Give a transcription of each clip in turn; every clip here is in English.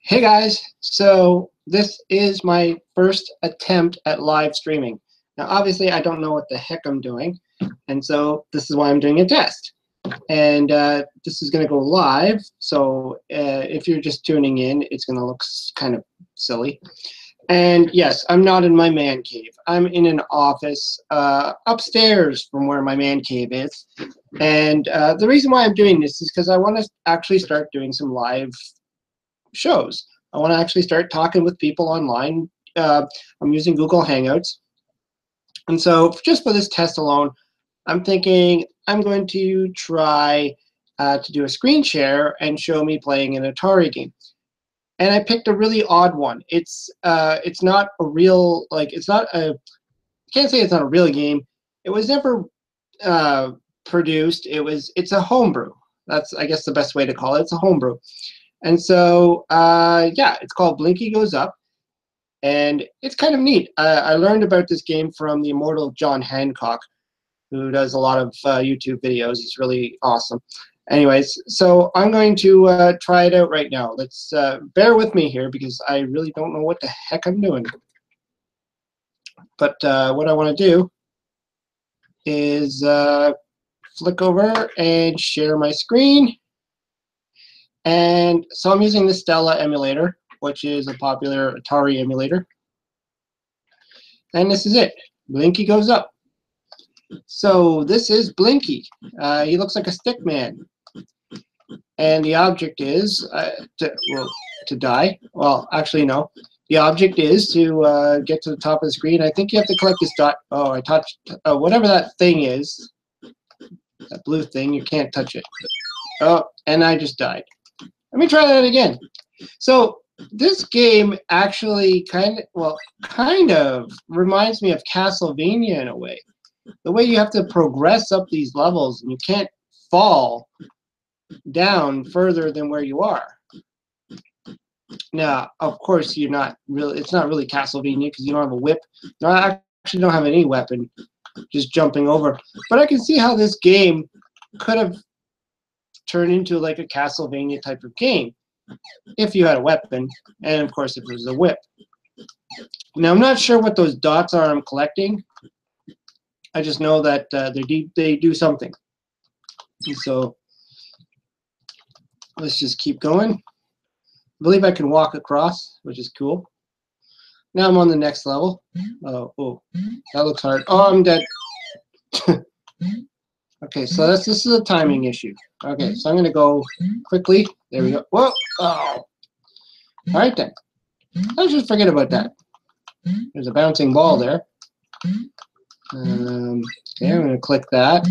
Hey guys, so this is my first attempt at live streaming. Now obviously I don't know what the heck I'm doing, and so this is why I'm doing a test. And this is going to go live, so if you're just tuning in, it's going to look kind of silly. And yes, I'm not in my man cave. I'm in an office upstairs from where my man cave is. And the reason why I'm doing this is because I want to actually start doing some live shows. I want to actually start talking with people online. I'm using Google Hangouts. And so just for this test alone, I'm thinking I'm going to try to do a screen share and show me playing an Atari game. And I picked a really odd one. It's not a real, it's not a, I can't say it's not a real game. It was never produced. It's a homebrew. That's, I guess, the best way to call it. It's a homebrew. And so, yeah, it's called Blinky Goes Up, and it's kind of neat. I learned about this game from the immortal John Hancock, who does a lot of YouTube videos. He's really awesome. Anyways, so I'm going to try it out right now. Let's bear with me here because I really don't know what the heck I'm doing. But what I want to do is flick over and share my screen. And so I'm using the Stella emulator, which is a popular Atari emulator. And this is it. Blinky Goes Up. So this is Blinky. He looks like a stick man. And the object is to die. Well, actually, no. The object is to get to the top of the screen. I think you have to collect this dot. Oh, I touched whatever that thing is. That blue thing, you can't touch it. Oh, and I just died. Let me try that again. So this game actually kind of reminds me of Castlevania in a way. The way you have to progress up these levels and you can't fall down further than where you are. Now, of course, it's not really Castlevania because you don't have a whip. No, I actually don't have any weapon, just jumping over. But I can see how this game could have turned into like a Castlevania type of game if you had a weapon, and of course if it was a whip. Now I'm not sure what those dots are I'm collecting. I just know that they do something. And so let's just keep going. I believe I can walk across, which is cool. Now I'm on the next level. Oh, that looks hard. Oh, I'm dead. Okay, so this is a timing issue. Okay, so I'm going to go quickly. There we go. Whoa! Oh! All right then. Let's just forget about that. There's a bouncing ball there. Okay, I'm going to click that.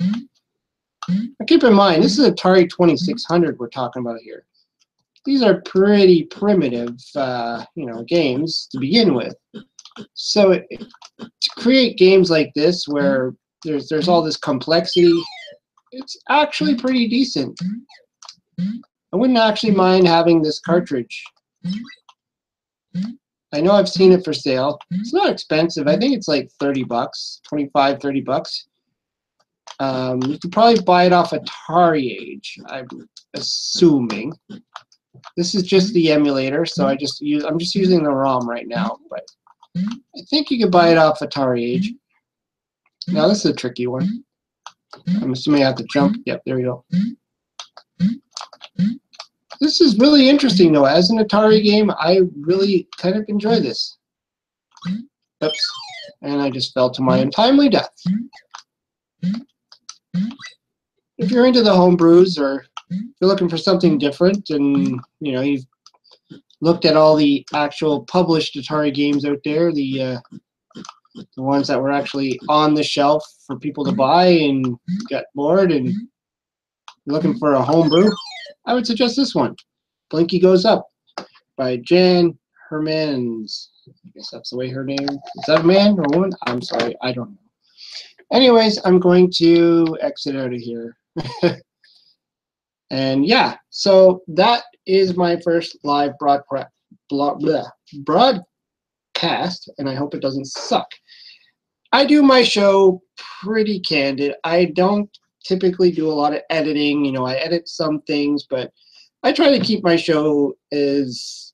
Now keep in mind, this is Atari 2600 we're talking about here. These are pretty primitive, games to begin with. So to create games like this where there's all this complexity, it's actually pretty decent. I wouldn't actually mind having this cartridge. I know I've seen it for sale. It's not expensive. I think it's like 30 bucks, 25, 30 bucks. You could probably buy it off Atari Age, I'm assuming. This is just the emulator, so I'm just using the ROM right now, but I think you could buy it off Atari Age. Now this is a tricky one. I'm assuming I have to jump. Yep, there we go. This is really interesting though. As an Atari game, I really kind of enjoy this. Oops. And I just fell to my untimely death. If you're into the homebrews or you're looking for something different and you've looked at all the actual published Atari games out there, the ones that were actually on the shelf for people to buy and got bored and you're looking for a homebrew, I would suggest this one, Blinky Goes Up by Jan Hermans. I guess that's the way her name is. That a man or a woman? I'm sorry, I don't know. Anyways, I'm going to exit out of here. And yeah, so that is my first live broadcast, and I hope it doesn't suck. I do my show pretty candid. I don't typically do a lot of editing. I edit some things, but I try to keep my show as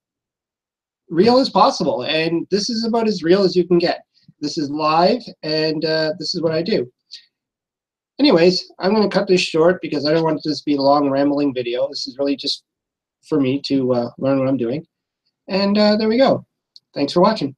real as possible, and this is about as real as you can get. This is live, and this is what I do. Anyways, I'm going to cut this short because I don't want this to be a long, rambling video. This is really just for me to learn what I'm doing. And there we go. Thanks for watching.